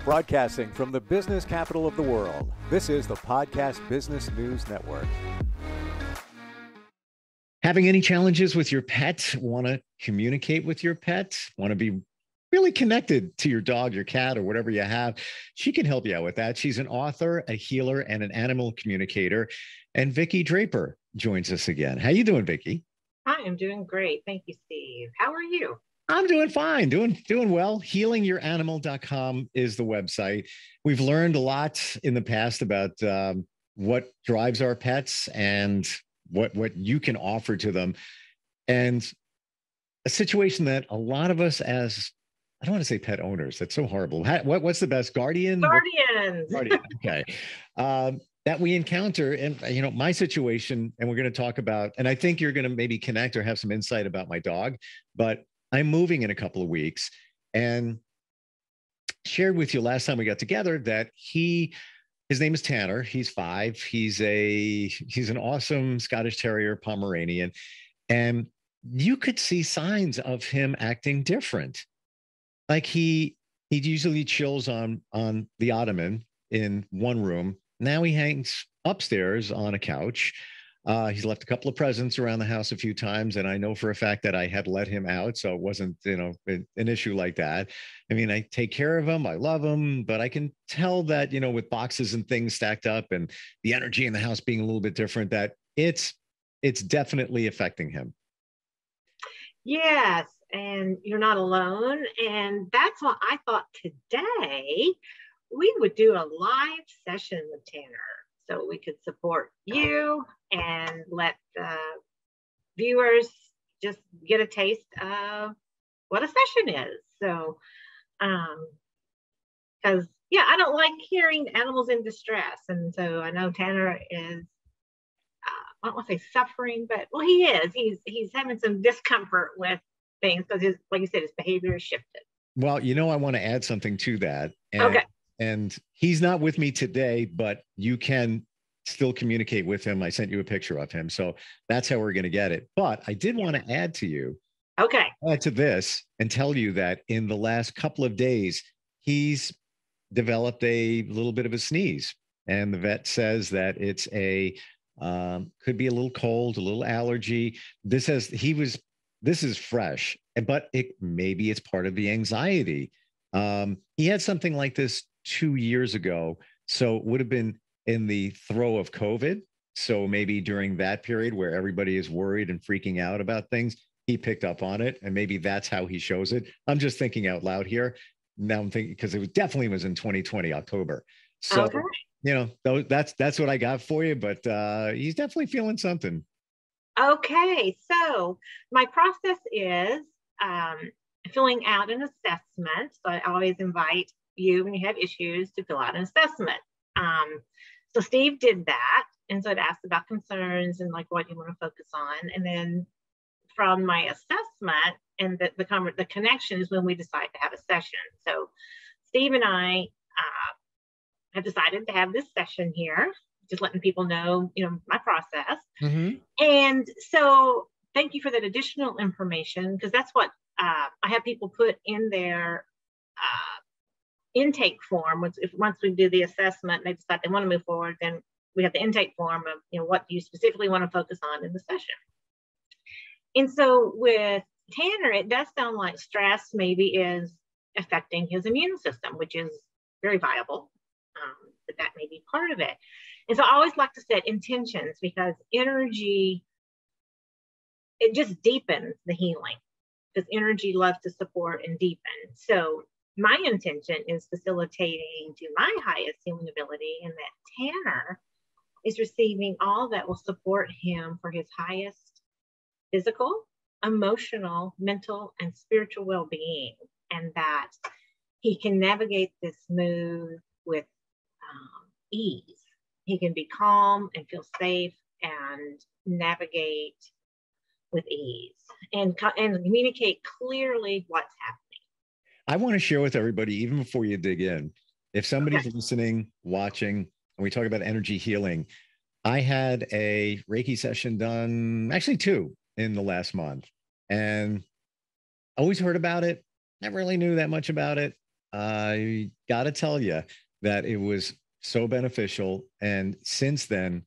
Broadcasting from the business capital of the world, this is the Podcast Business News Network. Having any challenges with your pet? Want to communicate with your pet? Want to be really connected to your dog, your cat, or whatever you have? She can help you out with that. She's an author, a healer, and an animal communicator. And Vicki Draper joins us again. How you doing, Vicki? I am doing great. Thank you, Steve. How are you? I'm doing fine, doing well. Healingyouranimal.com is the website. We've learned a lot in the past about what drives our pets and what you can offer to them. And a situation that a lot of us as, I don't want to say pet owners, that's so horrible. What's the best? Guardian? Guardian, okay. That we encounter, and my situation, and we're going to talk about, and I think you're going to maybe connect or have some insight about my dog, but I'm moving in a couple of weeks, and shared with you last time we got together that his name is Tanner. He's 5. He's an awesome Scottish Terrier Pomeranian, and you could see signs of him acting different. Like he usually chills on the ottoman in one room. Now he hangs upstairs on a couch. He's left a couple of presents around the house a few times, and I know for a fact that I had let him out, so it wasn't, an issue like that. I mean, I take care of him, I love him, but I can tell that, with boxes and things stacked up and the energy in the house being a little bit different, that it's definitely affecting him. Yes, and you're not alone, and that's why I thought today we would do a live session with Tanner, so we could support you and let viewers just get a taste of what a session is. So, because, I don't like hearing animals in distress. And so I know Tanner is, I don't want to say suffering, but, well, he is. He's having some discomfort with things because, like you said, his behavior has shifted. Well, I want to add something to that. Okay. And he's not with me today, but you can still communicate with him. I sent you a picture of him. So that's how we're going to get it. But I did want to add to you. Okay. Add to this and tell you that in the last couple of days, he's developed a little bit of a sneeze. And the vet says that it's could be a little cold, a little allergy. This is fresh, but maybe it's part of the anxiety. He had something like this 2 years ago. So it would have been in the throe of COVID. So maybe during that period where everybody is worried and freaking out about things, he picked up on it. And maybe that's how he shows it. I'm just thinking out loud here. Now I'm thinking, because it definitely was in 2020, October. So, okay. That's what I got for you, but he's definitely feeling something. Okay. So my process is filling out an assessment. So I always invite you, when you have issues, to fill out an assessment. So Steve did that. And so it asked about concerns and like what you want to focus on. And then from my assessment and the connection is when we decide to have a session. So Steve and I have decided to have this session here, just letting people know, my process. Mm-hmm. And so thank you for that additional information, because that's what I have people put in their intake form. Once we do the assessment and they decide they want to move forward, then we have the intake form of what you specifically want to focus on in the session. And so with Tanner, it does sound like stress maybe is affecting his immune system, which is very viable, but that may be part of it. And so I always like to set intentions, because energy, it just deepens the healing, because energy loves to support and deepen. So my intention is facilitating to my highest healing ability, and that Tanner is receiving all that will support him for his highest physical, emotional, mental, and spiritual well-being, and that he can navigate this move with ease. He can be calm and feel safe and navigate with ease and communicate clearly what's happening. I want to share with everybody, even before you dig in, if somebody's listening, watching, and we talk about energy healing, I had a Reiki session done, actually 2 in the last month, and always heard about it. Never really knew that much about it. I got to tell you that it was so beneficial. And since then,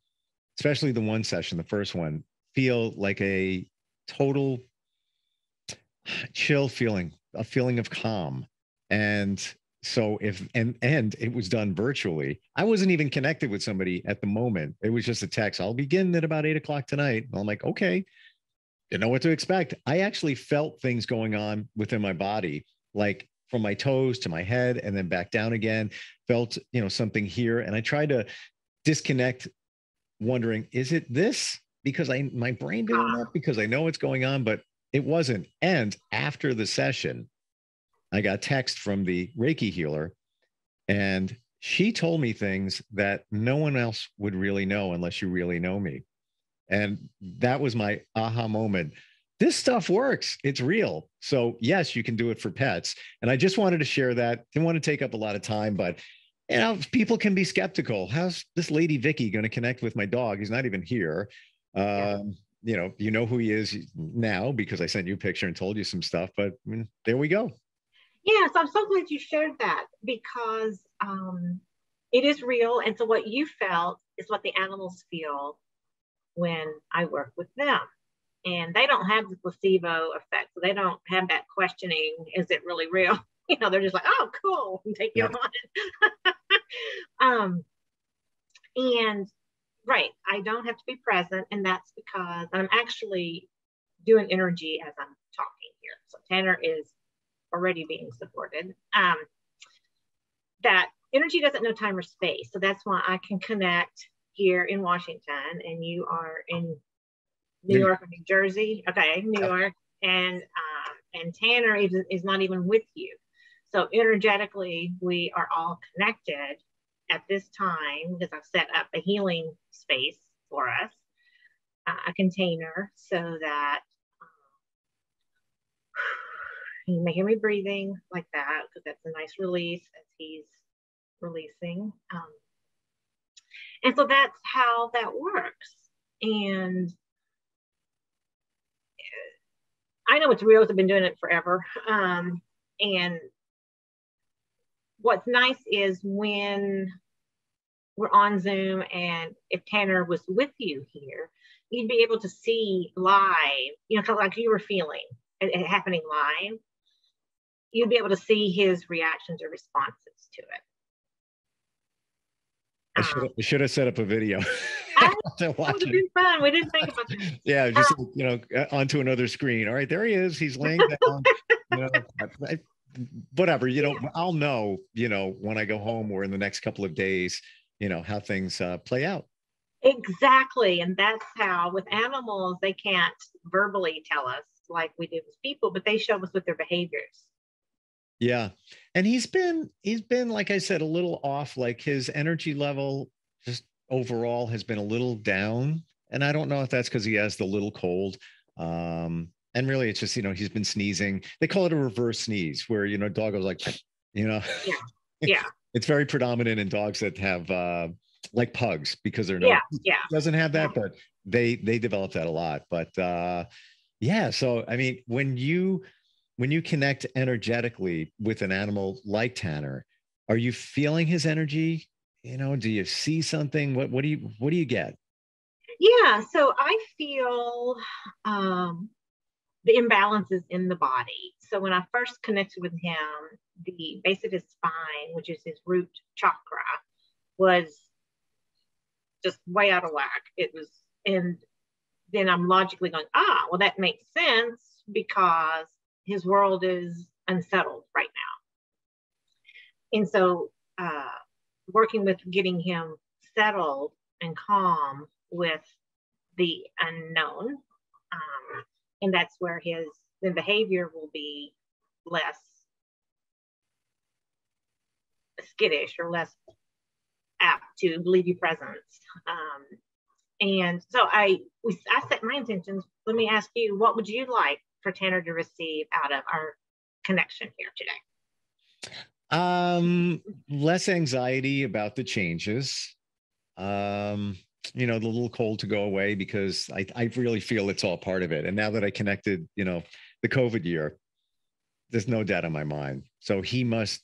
especially the one session, the first one, feel like a total chill feeling, a feeling of calm. And so and it was done virtually. I wasn't even connected with somebody at the moment. It was just a text. I'll begin at about 8 o'clock tonight. And I'm like, okay, didn't know what to expect. I actually felt things going on within my body, like from my toes to my head and then back down again. Felt, something here. And I tried to disconnect, wondering, is it this? Because my brain doing that because I know what's going on, but it wasn't. And after the session, I got text from the Reiki healer, and she told me things that no one else would really know unless you really know me. And that was my aha moment. This stuff works. It's real. So yes, you can do it for pets. And I just wanted to share that. Didn't want to take up a lot of time, but people can be skeptical. How's this lady Vicki going to connect with my dog? He's not even here. Yeah. You know who he is now because I sent you a picture and told you some stuff, but there we go. Yes, I'm so glad you shared that because it is real. And so what you felt is what the animals feel when I work with them. And they don't have the placebo effect. So they don't have that questioning, is it really real? They're just like, oh, cool, and take you on. And right, I don't have to be present. And that's because I'm actually doing energy as I'm talking here. So Tanner is already being supported. That energy doesn't know time or space. So that's why I can connect here in Washington and you are in New York or New Jersey. Okay, New York. And Tanner is not even with you. So energetically, we are all connected at this time because I've set up a healing space for us, a container, so that you may hear me breathing like that because that's a nice release as he's releasing. And so that's how that works. And I know it's real because I've been doing it forever. And what's nice is when we're on Zoom and if Tanner was with you here, you'd be able to see live, kind of like you were feeling it happening live. You'd be able to see his reactions or responses to it. I should have set up a video. That would have been fun. We didn't think about that. Yeah, just onto another screen. All right, there he is. He's laying down. Whatever. I'll know. When I go home or in the next couple of days. How things play out. Exactly, and that's how with animals they can't verbally tell us like we do with people, but they show us with their behaviors. Yeah. And he's been, like I said, a little off, like his energy level just overall has been a little down. And I don't know if that's because he has the little cold. And really it's just, he's been sneezing. They call it a reverse sneeze where, dog goes like, Yeah. Yeah. It's very predominant in dogs that have like pugs because they're doesn't have that, but they develop that a lot. But so I mean, when you connect energetically with an animal like Tanner, are you feeling his energy? Do you see something? What do you get? Yeah, so I feel the imbalances in the body. So when I first connected with him, the base of his spine, which is his root chakra, was just way out of whack. It was, and then I'm logically going, well, that makes sense because his world is unsettled right now. And so working with getting him settled and calm with the unknown, and that's where the behavior will be less skittish or less apt to leave you presence. And so I set my intentions. Let me ask you, what would you like for Tanner to receive out of our connection here today? Less anxiety about the changes. The little cold to go away because I really feel it's all part of it. And now that I connected, the COVID year, there's no doubt in my mind. So he must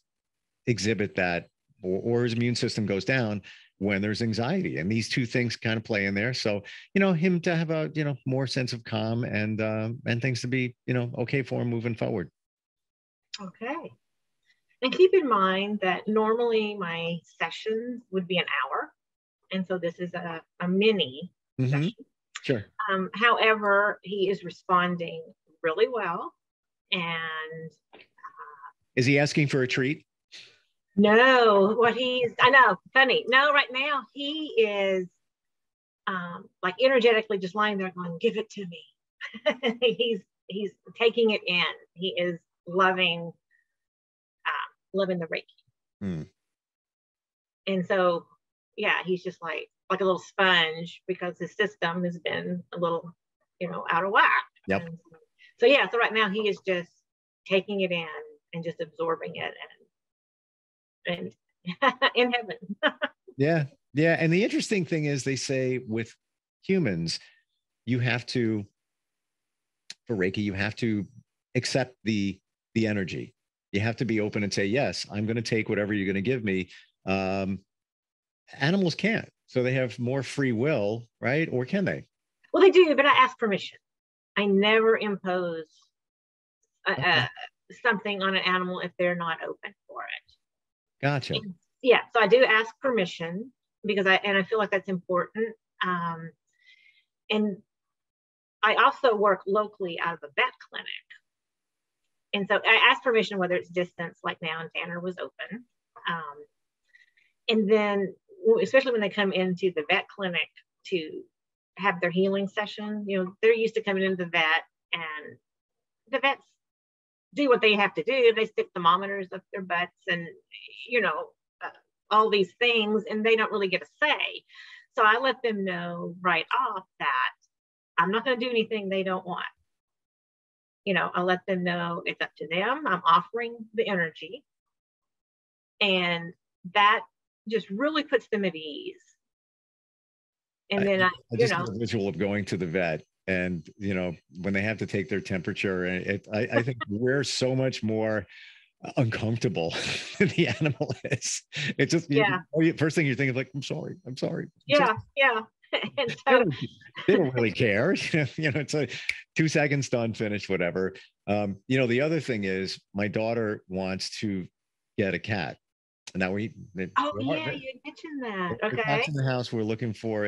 exhibit that, or his immune system goes down when there's anxiety. And these two things kind of play in there. So, him to have a, more sense of calm and things to be, okay for him moving forward. Okay. And keep in mind that normally my sessions would be an hour. And so this is a mini session. Sure. However, he is responding really well. And is he asking for a treat? No, I know, funny. No, right now he is like energetically just lying there going, give it to me. he's taking it in. He is loving the Reiki. And so, yeah, he's just like a little sponge because his system has been a little, out of whack. Yep. So yeah, so right now he is just taking it in and just absorbing it and in heaven. Yeah. And the interesting thing is they say with humans, for Reiki, you have to accept the energy. You have to be open and say, yes, I'm going to take whatever you're going to give me. Animals can't. So they have more free will, right? Or can they? Well, they do, but I ask permission. I never impose something on an animal if they're not open for it. Gotcha. Yeah, so I do ask permission because I feel like that's important. And I also work locally out of a vet clinic. And so I ask permission whether it's distance, like now, and Tanner was open. And then, especially when they come into the vet clinic to have their healing session, they're used to coming into the vet, and the vets do what they have to do. They stick thermometers up their butts and, all these things, and they don't really get a say. So I let them know right off that I'm not going to do anything they don't want. I let them know it's up to them. I'm offering the energy. And that just really puts them at ease. And then I just have a visual of going to the vet and, when they have to take their temperature, I think we're so much more uncomfortable than the animal is. It's just, first thing you think is like, I'm sorry. Yeah. And so they don't really care. It's 2 seconds, done, finished, whatever. The other thing is my daughter wants to get a cat. Now you mentioned that. Okay. Cat's in the house. We're looking for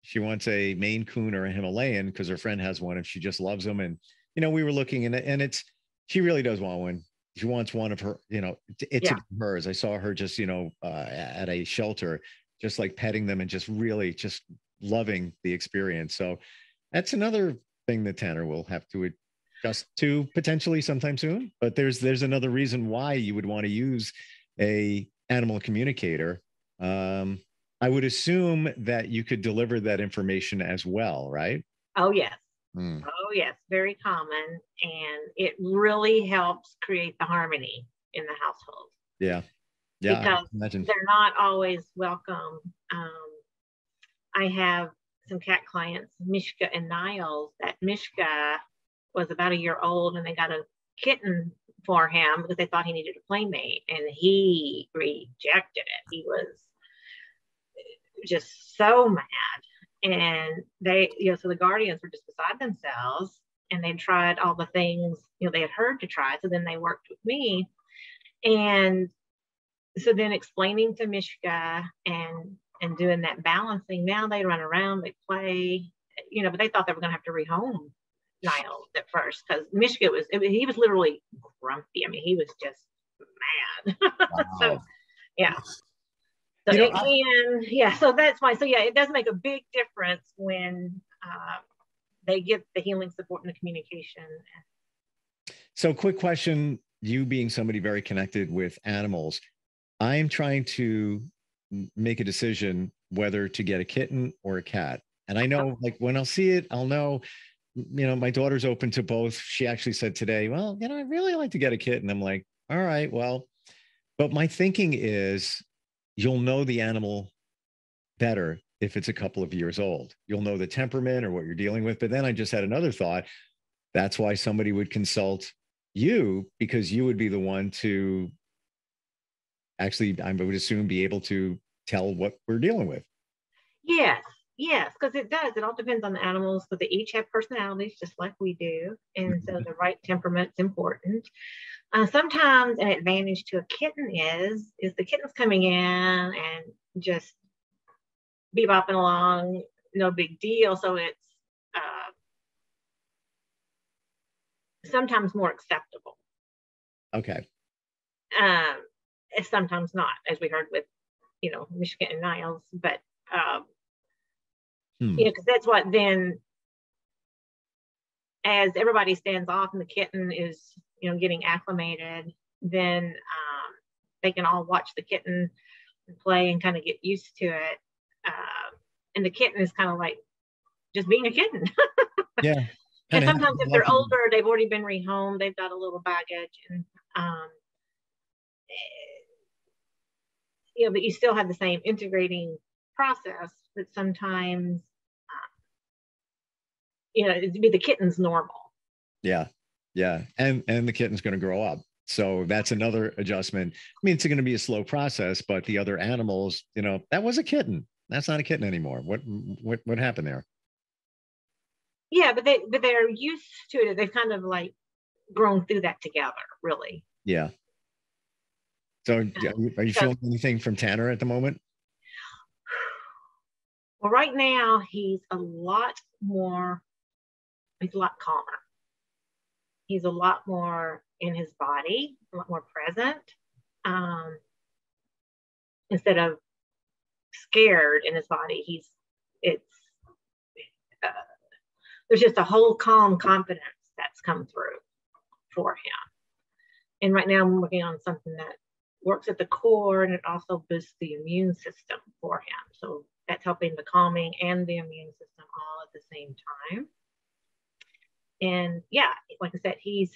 she wants a Maine Coon or a Himalayan because her friend has one and she just loves them. And, we were looking and she really does want one. She wants one of her, it's hers. I saw her just, at a shelter, just like petting them and just really just loving the experience. So that's another thing that Tanner will have to adjust to potentially sometime soon. But there's another reason why you would want to use a animal communicator. I would assume that you could deliver that information as well, right? Oh, yes. Oh, yes. Very common. And it really helps create the harmony in the household. Yeah. Because they're not always welcome. I have some cat clients, Mishka and Niles, that Mishka was about a year old and they got a kitten for him because they thought he needed a playmate, and he rejected it. He was just so mad. And they, so the guardians were just beside themselves, and they tried all the things, they had heard to try. So then they worked with me. And so then explaining to Mishka and doing that balancing, now they run around, they play, but they thought they were going to have to rehome Niles at first because Mishka he was literally grumpy. I mean, he was just mad. Wow. So, yeah. So so that's why. So yeah, it does make a big difference when they get the healing support and the communication. So quick question, you being somebody very connected with animals, I'm trying to make a decision whether to get a kitten or a cat. And I know like when I'll see it, I'll know, my daughter's open to both. She actually said today, well, I really like to get a kitten. I'm like, all right, well, but my thinking is you'll know the animal better if it's a couple of years old. You'll know the temperament or what you're dealing with. But then I just had another thought. That's why somebody would consult you, because you would be the one to actually, I would assume, be able to tell what we're dealing with. Yes, yes, because it does. It all depends on the animals, but they each have personalities just like we do. And so the right temperament's important. Sometimes an advantage to a kitten is the kitten's coming in and just bebopping along, no big deal. So it's sometimes more acceptable. Okay. It's sometimes not, as we heard with, Michigan and Niles, but because that's what then, as everybody stands off and the kitten is, getting acclimated, then they can all watch the kitten play and kind of get used to it. And the kitten is kind of like just being a kitten. Yeah. And sometimes if they're older, they've already been rehomed, they've got a little baggage, and but you still have the same integrating process, but sometimes it'd be the kitten's normal. Yeah. And the kitten's going to grow up, so that's another adjustment. I mean, it's going to be a slow process, but the other animals, that was a kitten, that's not a kitten anymore. What happened there? Yeah, but they're used to it. They've kind of like grown through that together, really. Yeah. So are you feeling anything from Tanner at the moment? Well, right now he's a lot calmer. He's a lot more in his body, a lot more present. Instead of scared in his body, there's just a whole calm confidence that's come through for him. And right now I'm working on something that works at the core, and it also boosts the immune system for him. So that's helping the calming and the immune system all at the same time. And yeah, like I said, he's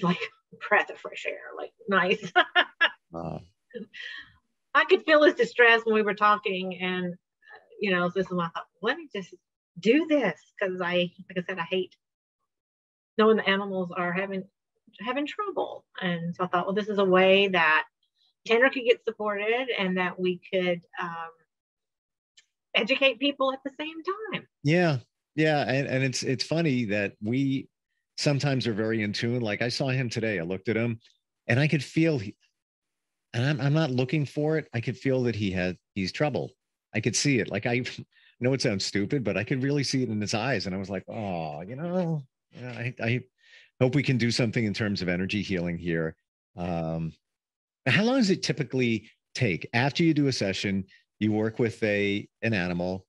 like a breath of fresh air, like nice. I could feel his distress when we were talking, and this is when I thought, let me just do this, because like I said, I hate knowing the animals are having trouble. And so I thought, well, this is a way that Tanner could get supported, and that we could educate people at the same time. Yeah. And it's funny that we sometimes are very in tune. Like, I saw him today, I looked at him and I could feel and I'm not looking for it. I could feel that he's trouble. I could see it. Like, I know it sounds stupid, but I could really see it in his eyes. And I was like, oh, I hope we can do something in terms of energy healing here. How long does it typically take after you do a session? You work with an animal,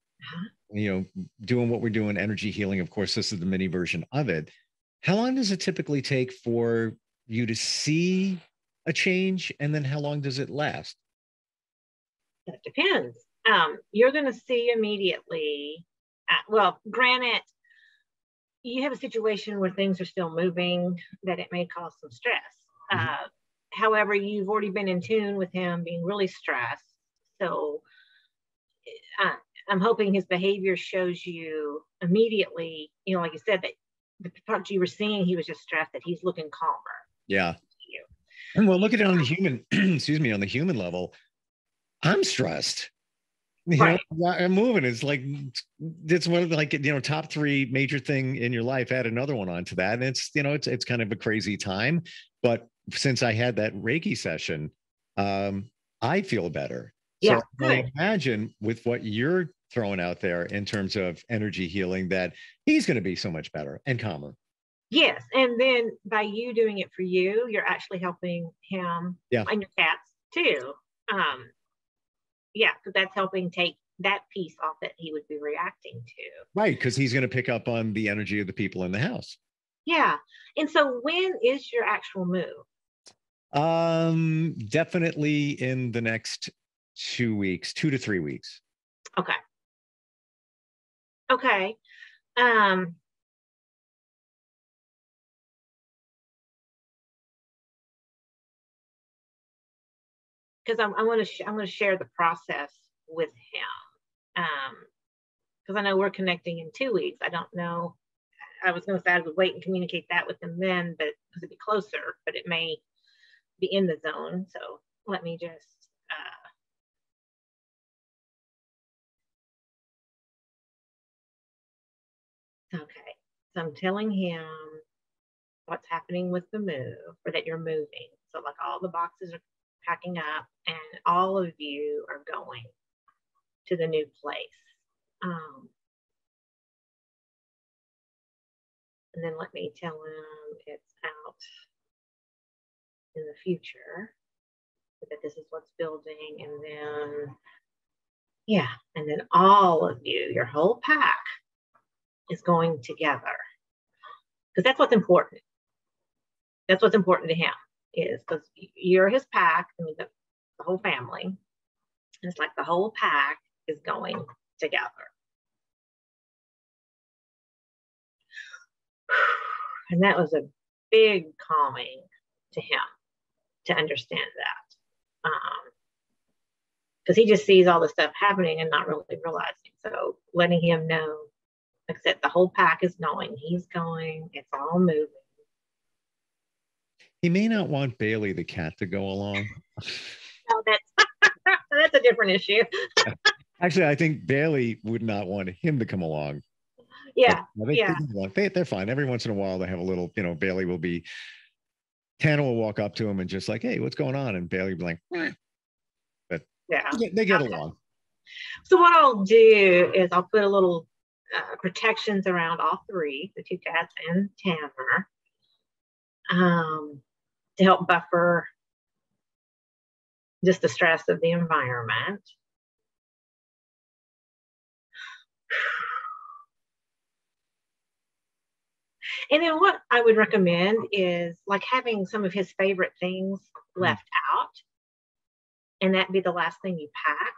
doing what we're doing, energy healing. Of course, this is the mini version of it. How long does it typically take for you to see a change? And then how long does it last? That depends. You're going to see immediately. Well, granted, you have a situation where things are still moving, that it may cause some stress. Mm-hmm. However, you've already been in tune with him being really stressed. So I'm hoping his behavior shows you immediately, like you said, that the parts you were seeing, he was just stressed, that he's looking calmer. Yeah. And well, look at it on the human, excuse me, on the human level. I'm stressed. Right. I'm moving. It's like, it's one of the, top 3 major thing in your life. Add another one onto that. And it's kind of a crazy time. But since I had that Reiki session, I feel better. Yeah, so I imagine with what you're throwing out there in terms of energy healing, that he's going to be so much better and calmer. Yes. And then by you doing it for you, you're actually helping him and your cats too. Because that's helping take that piece off that he would be reacting to. Right. Because he's going to pick up on the energy of the people in the house. Yeah. And so when is your actual move? Definitely in the next 2 weeks, 2 to 3 weeks. Okay. Because I'm going to share the process with him. Because I know we're connecting in 2 weeks. I don't know. I was going to say I would wait and communicate that with him then, but because it'd be closer, but it may be in the zone. So let me just Okay, so I'm telling him what's happening with the move, or that you're moving. So like all the boxes are packing up and all of you are going to the new place. And then let me tell him it's out in the future, that this is what's building. And then, yeah, and then all of you, your whole pack is going together. Because that's what's important. That's what's important to him, is because you're his pack, I mean, the whole family. And it's like the whole pack is going together. And that was a big calming to him to understand that. Because he just sees all this stuff happening and not really realizing. So letting him know, like I said, the whole pack is going, he's going, it's all moving. He may not want Bailey the cat to go along. No, that's a different issue. Actually, I think Bailey would not want him to come along. Yeah, they're fine. Every once in a while, they have a little, Bailey will be, Tana will walk up to him and just like, hey, what's going on? And Bailey will be like, eh. But yeah, they get along. So what I'll do is I'll put a little protections around all three, the two cats and Tanner, to help buffer just the stress of the environment. And then what I would recommend is like having some of his favorite things left out, and that be the last thing you pack.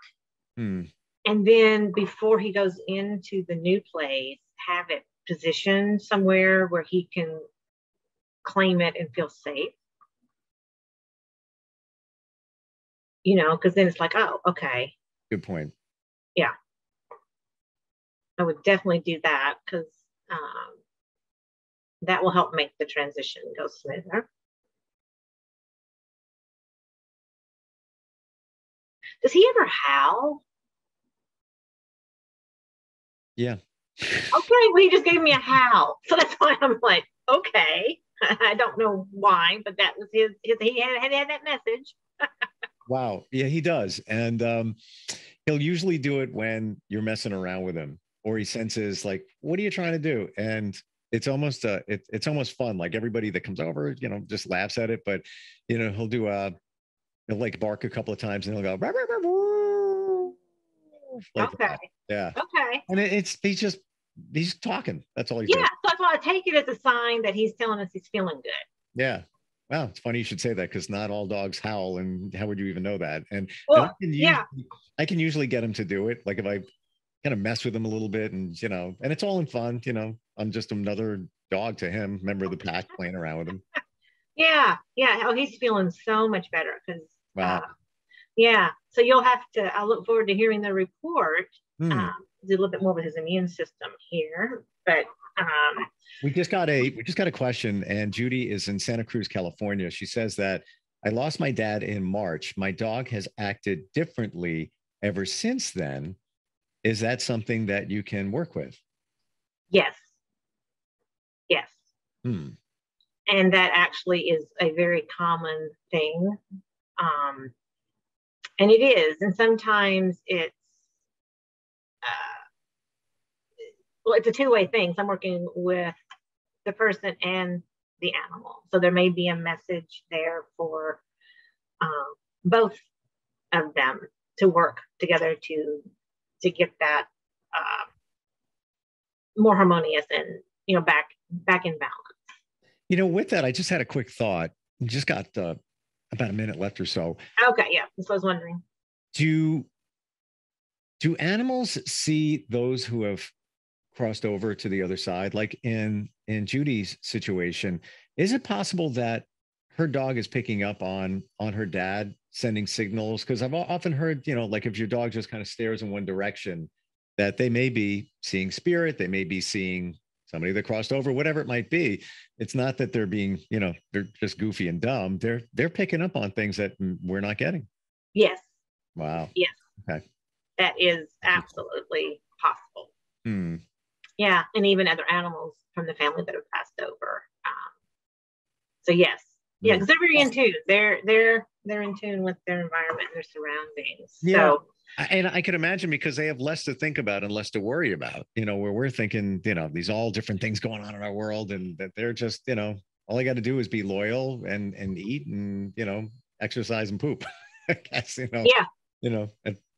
And then before he goes into the new place, have it positioned somewhere where he can claim it and feel safe. Because then it's like, oh, okay. Good point. Yeah. I would definitely do that, because that will help make the transition go smoother. Does he ever howl? Yeah. Okay, well, he just gave me a howl. So that's why I'm like, okay. I don't know why, but that was his he had that message. Wow. Yeah, he does. And he'll usually do it when you're messing around with him, or he senses like, what are you trying to do? And it's almost it's almost fun. Like everybody that comes over, just laughs at it. But he'll do he'll like bark a couple of times and he'll go rah, rah, rah, rah, like okay. That. Yeah. Okay. And he's talking. That's all he's doing. Yeah. So that's why I take it as a sign that he's telling us he's feeling good. Yeah. Wow, it's funny you should say that, because not all dogs howl, and how would you even know that? And, well, I can usually get him to do it. Like if I kind of mess with him a little bit, and and it's all in fun. I'm just another dog to him, member of the pack, playing around with him. Yeah. Oh, he's feeling so much better because. Wow. Yeah. So you'll have to. I look forward to hearing the report. Do a little bit more with his immune system here, but. We just got a question, and Judy is in Santa Cruz, California. She says that I lost my dad in March. My dog has acted differently ever since then. Is that something that you can work with? Yes. And that actually is a very common thing. And it is. And sometimes it's, it's a two-way thing. So I'm working with the person and the animal. So there may be a message there for both of them to work together to get that more harmonious and back in balance. With that, I just had a quick thought. Just got about a minute left or so. Okay, yeah, that's what I was wondering. Do animals see those who have crossed over to the other side? Like in Judy's situation, is it possible that her dog is picking up on her dad sending signals? Because I've often heard, like if your dog just kind of stares in one direction, that they may be seeing spirit, they may be seeing somebody that crossed over, whatever it might be. It's not that they're being, they're just goofy and dumb. They're picking up on things that we're not getting. Yes. Wow. Yes. Okay. That is absolutely possible. Yeah, and even other animals from the family that have passed over. So yes, yeah, because they're very in tune. They're in tune with their environment and their surroundings. Yeah. So, and I cocan imagine because they have less to think about and less to worry about. Where we're thinking, these all different things going on in our world, and that they're just, all I got to do is be loyal and eat and exercise and poop. I guess yeah.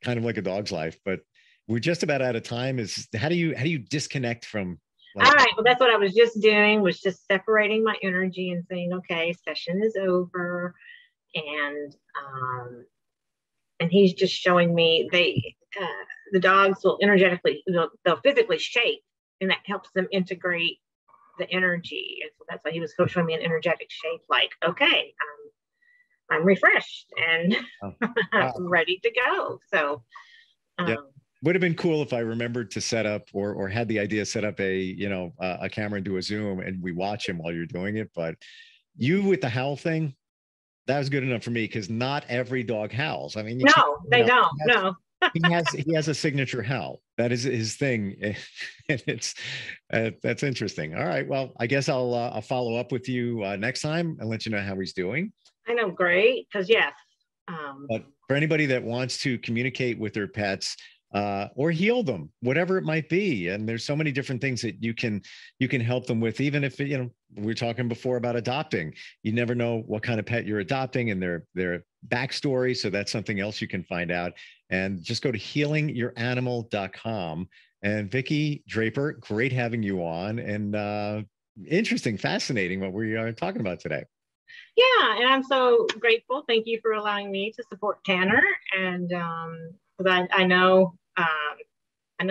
Kind of like a dog's life, but we're just about out of time. How do you disconnect from? All right. Well, that's what I was just doing, was just separating my energy and saying, okay, session is over. And he's just showing me the dogs will energetically, they'll physically shake, and that helps them integrate the energy. And so that's why he was showing me an energetic shake, like, okay, I'm refreshed and ready to go. So, yeah. Would have been cool if I remembered to set up or had the idea set up a camera and do a Zoom and we watch him while you're doing it. But you with the howl thing, that was good enough for me, because not every dog howls. I mean, they don't. No. he has a signature howl. That is his thing, and it's that's interesting. All right, well, I guess I'll follow up with you next time and let you know how he's doing. I know, great, because yes. But for anybody that wants to communicate with their pets or heal them, whatever it might be, and there's so many different things that you can help them with. Even if we were talking before about adopting, you never know what kind of pet you're adopting and their backstory. So that's something else you can find out. And just go to healingyouranimal.com. And Vicki Draper, great having you on, and interesting, fascinating what we are talking about today. Yeah, and I'm so grateful. Thank you for allowing me to support Tanner, and because I know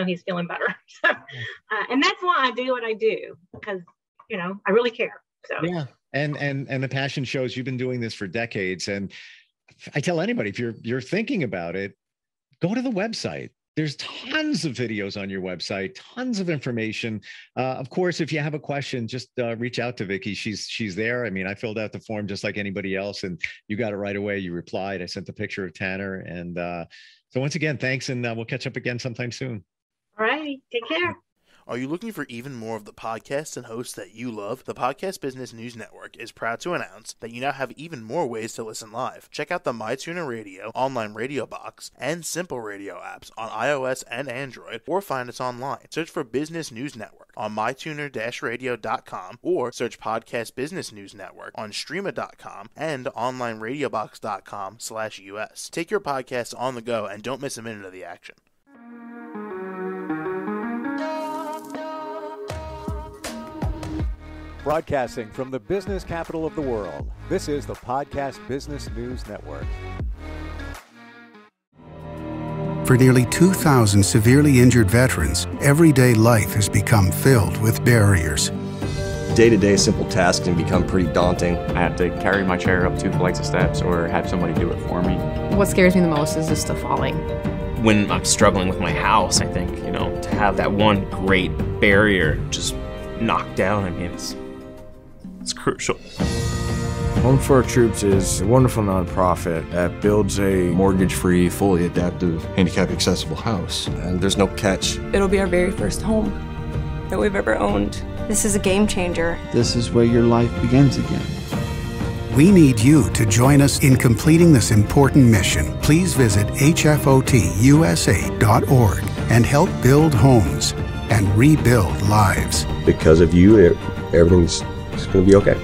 he's feeling better. So, and that's why I do what I do, because I really care. So yeah, and the passion shows. You've been doing this for decades, and I tell anybody, if you're thinking about it, go to the website. There's tons of videos on your website, tons of information. Of course, if you have a question, just reach out to Vicki. She's there. I mean, I filled out the form just like anybody else, and you got it right away. You replied. I sent the picture of Tanner. And so once again, thanks, and we'll catch up again sometime soon. All right. Take care. Are you looking for even more of the podcasts and hosts that you love? The Podcast Business News Network is proud to announce that you now have even more ways to listen live. Check out the MyTuner Radio, online radio box, and Simple Radio apps on iOS and Android, or find us online. Search for Business News Network on mytuner-radio.com, or search Podcast Business News Network on streama.com and onlineradiobox.com/US. Take your podcast on the go and don't miss a minute of the action. Broadcasting from the business capital of the world, this is the Podcast Business News Network. For nearly 2,000 severely injured veterans, everyday life has become filled with barriers. Day-to-day simple tasks can become pretty daunting. I have to carry my chair up 2 flights of steps or have somebody do it for me. What scares me the most is just the falling. When I'm struggling with my house, I think, to have that one great barrier just knocked down, I mean, it's crucial. Home for Our Troops is a wonderful nonprofit that builds a mortgage-free, fully adaptive, handicap-accessible house. And there's no catch. It'll be our very first home that we've ever owned. This is a game changer. This is where your life begins again. We need you to join us in completing this important mission. Please visit hfotusa.org and help build homes and rebuild lives. Because of you, everything's going to be okay.